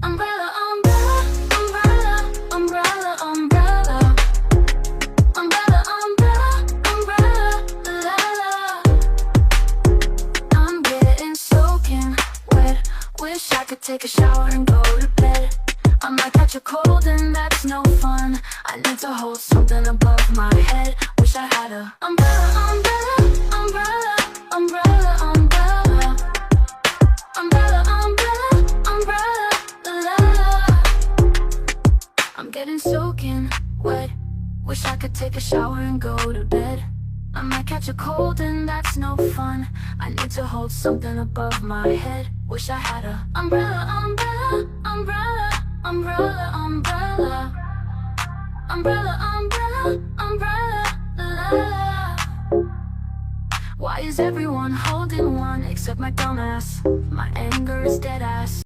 Umbrella, umbrella, umbrella, umbrella, umbrella. Umbrella, umbrella, umbrella, la la. I'm getting soaking wet. Wish I could take a shower and go to bed. I might catch a cold and that's no fun. I need to hold something above my head. Wish I had a umbrella, umbrella, umbrella, umbrella, umbrella. Umbrella, umbrella, umbrella, la la. I'm getting soaking wet. Wish I could take a shower and go to bed. I might catch a cold and that's no fun. I need to hold something above my head. Wish I had a umbrella, umbrella, umbrella, umbrella, umbrella. Umbrella, umbrella, umbrella, la la. Why is everyone holding one except my dumbass? My anger is dead ass.